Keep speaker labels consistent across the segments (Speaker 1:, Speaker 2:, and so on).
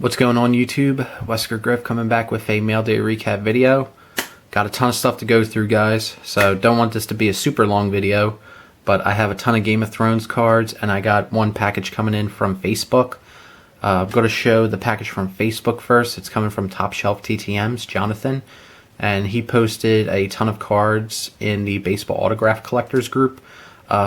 Speaker 1: What's going on YouTube? WeskerGriff coming back with a mail day recap video. Got a ton of stuff to go through, guys, so don't want this to be a super long video, but I have a ton of Game of Thrones cards and I got one package coming in from Facebook. I'm going to show the package from Facebook first. It's coming from Top Shelf TTM's Jonathan, and he posted a ton of cards in the baseball autograph collectors group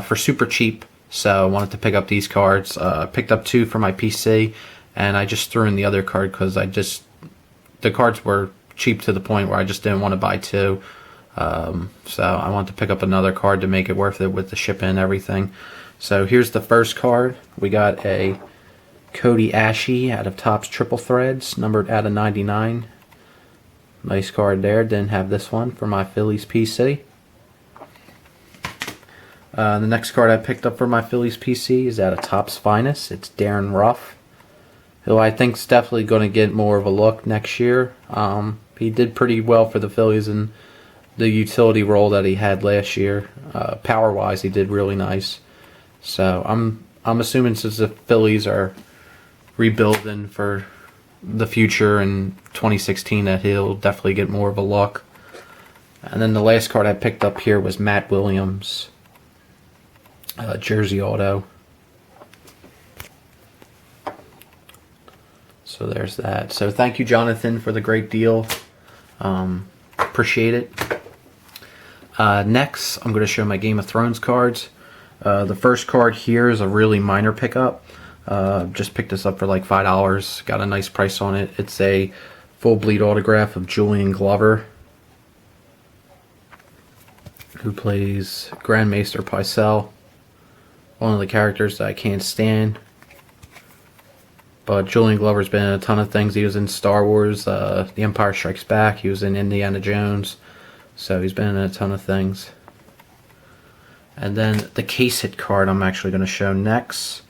Speaker 1: for super cheap, so I wanted to pick up these cards. Picked up two for my PC, and I just threw in the other card because the cards were cheap to the point where I just didn't want to buy two. So I wanted to pick up another card to make it worth it with the shipping and everything. So here's the first card. We got a Cody Ashy out of Topps Triple Threads, numbered out of 99. Nice card there. Didn't have this one for my Phillies PC. The next card I picked up for my Phillies PC is out of Topps Finest. It's Darren Ruff, who I think is definitely going to get more of a look next year. He did pretty well for the Phillies in the utility role that he had last year. Power-wise, he did really nice. So I'm assuming since the Phillies are rebuilding for the future in 2016 that he'll definitely get more of a look. And then the last card I picked up here was Matt Williams, Jersey Auto. So there's that. So thank you, Jonathan, for the great deal. Appreciate it. Next, I'm going to show my Game of Thrones cards. The first card here is a really minor pickup. Just picked this up for like $5. Got a nice price on it. It's a full bleed autograph of Julian Glover, who plays Grand Maester Pycelle, one of the characters that I can't stand. But Julian Glover's been in a ton of things. He was in Star Wars, The Empire Strikes Back. He was in Indiana Jones. So he's been in a ton of things. And then the case hit card I'm actually going to show next.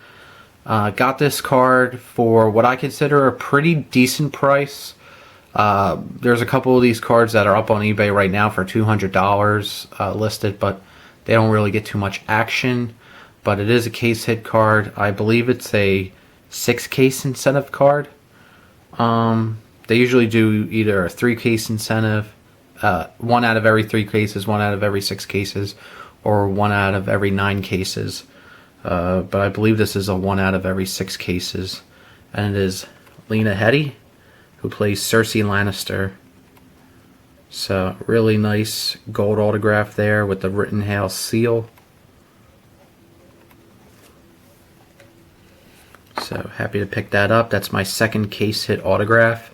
Speaker 1: Got this card for what I consider a pretty decent price. There's a couple of these cards that are up on eBay right now for $200 listed, but they don't really get too much action. But it is a case hit card. I believe it's a 6-case incentive card. They usually do either a 3-case incentive, 1 out of every 3 cases, 1 out of every 6 cases, or 1 out of every 9 cases. But I believe this is a 1 out of every 6 cases, and it is Lena Headey, who plays Cersei Lannister. So really nice gold autograph there with the Rittenhouse seal. So happy to pick that up. That's my second case hit autograph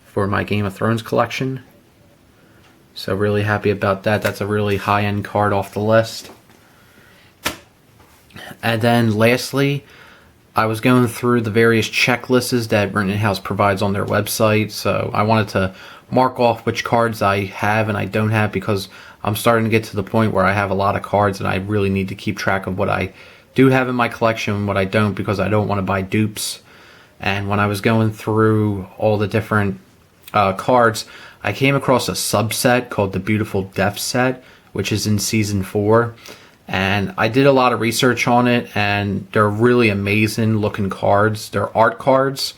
Speaker 1: for my Game of Thrones collection. So really happy about that. That's a really high-end card off the list. And then lastly, I was going through the various checklists that Rittenhouse provides on their website. So I wanted to mark off which cards I have and I don't have, because I'm starting to get to the point where I have a lot of cards and I really need to keep track of what I do have in my collection and what I don't, because I don't want to buy dupes. And when I was going through all the different cards, I came across a subset called the Beautiful Death set, which is in Season 4. And I did a lot of research on it, and they're really amazing looking cards. They're art cards.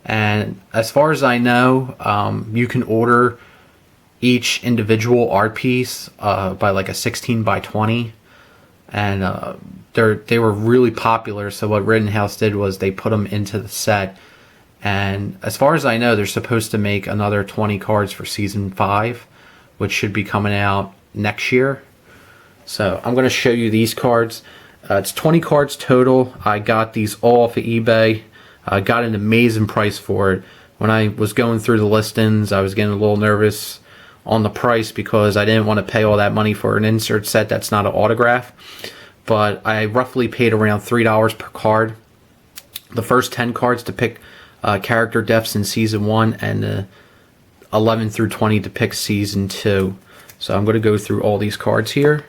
Speaker 1: And as far as I know, you can order each individual art piece by like a 16 by 20. And they were really popular, so what Rittenhouse did was they put them into the set. And as far as I know, they're supposed to make another 20 cards for Season 5, which should be coming out next year. So I'm going to show you these cards. It's 20 cards total. I got these all off of eBay. I got an amazing price for it. When I was going through the listings, I was getting a little nervous on the price because I didn't want to pay all that money for an insert set that's not an autograph. But I roughly paid around $3 per card. The first 10 cards depict character deaths in Season 1, and 11 through 20 depict Season 2. So I'm going to go through all these cards here.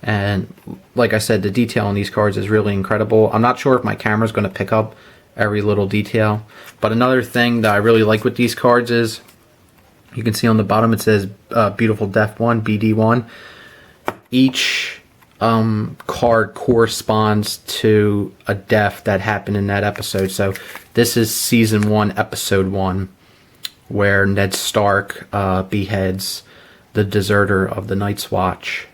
Speaker 1: And like I said, the detail on these cards is really incredible. I'm not sure if my camera's going to pick up every little detail. But another thing that I really like with these cards is, you can see on the bottom it says Beautiful Death 1, BD1. Each card corresponds to a death that happened in that episode. So this is season 1, episode 1, where Ned Stark beheads the deserter of the Night's Watch.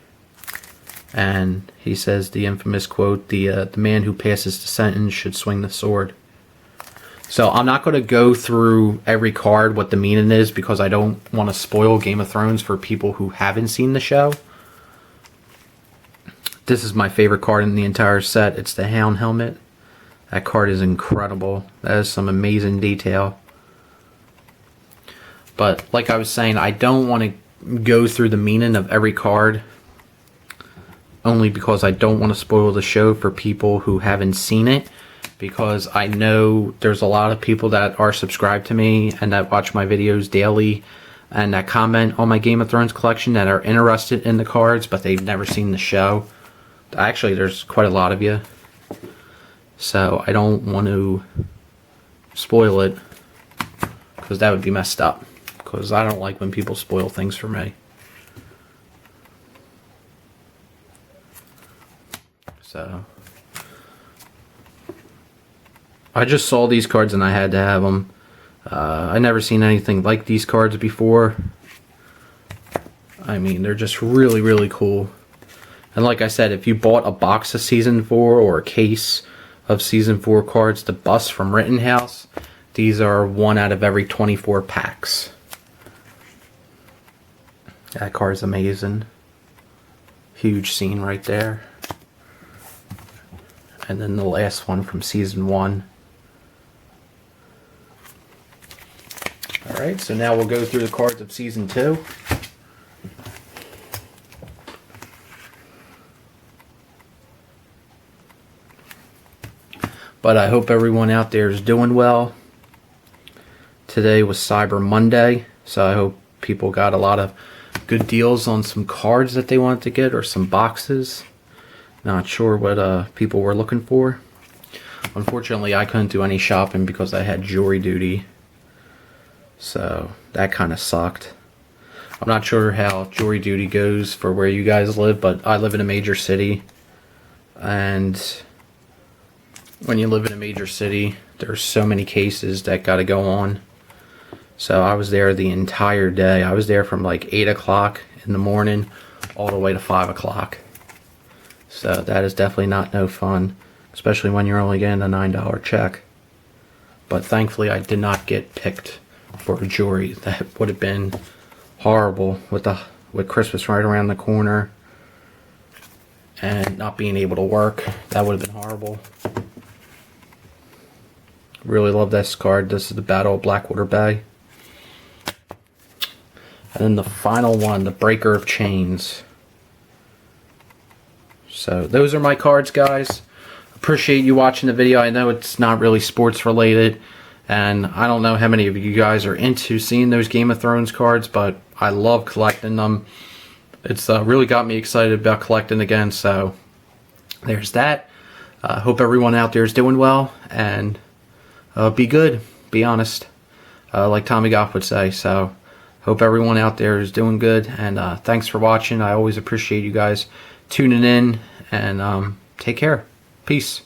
Speaker 1: And he says the infamous quote, the man who passes the sentence should swing the sword. So I'm not going to go through every card, what the meaning is, because I don't want to spoil Game of Thrones for people who haven't seen the show. This is my favorite card in the entire set. It's the Hound Helmet. That card is incredible. That is some amazing detail. But like I was saying, I don't want to go through the meaning of every card, only because I don't want to spoil the show for people who haven't seen it, because I know there's a lot of people that are subscribed to me and that watch my videos daily and that comment on my Game of Thrones collection that are interested in the cards, but they've never seen the show. Actually, there's quite a lot of you. So I don't want to spoil it, because that would be messed up. Because I don't like when people spoil things for me. So I just saw these cards and I had to have them. I never seen anything like these cards before. I mean, they're just really, really cool. And like I said, if you bought a box of Season 4 or a case of Season 4 cards, the bust from Rittenhouse, these are 1 out of every 24 packs. That card's amazing. Huge scene right there. And then the last one from Season 1. Alright, so now we'll go through the cards of Season 2. But I hope everyone out there is doing well. Today was Cyber Monday, so I hope people got a lot of good deals on some cards that they wanted to get, or some boxes. Not sure what people were looking for. Unfortunately, I couldn't do any shopping because I had jury duty. So that kind of sucked. I'm not sure how jury duty goes for where you guys live, but I live in a major city. And when you live in a major city, there's so many cases that got to go on. So I was there the entire day. I was there from like 8 o'clock in the morning all the way to 5 o'clock. So that is definitely not no fun, especially when you're only getting a $9 check. But thankfully I did not get picked for a jury. That would have been horrible with Christmas right around the corner and not being able to work. That would have been horrible. Really love this card. This is the Battle of Blackwater Bay. And then the final one, the Breaker of Chains. So those are my cards, guys. Appreciate you watching the video. I know it's not really sports related, and I don't know how many of you guys are into seeing those Game of Thrones cards, but I love collecting them. It's really got me excited about collecting again, so there's that. Hope everyone out there is doing well, and be good, be honest, like Tommy Goff would say. So hope everyone out there is doing good, and thanks for watching. I always appreciate you guys tuning in, and take care. Peace.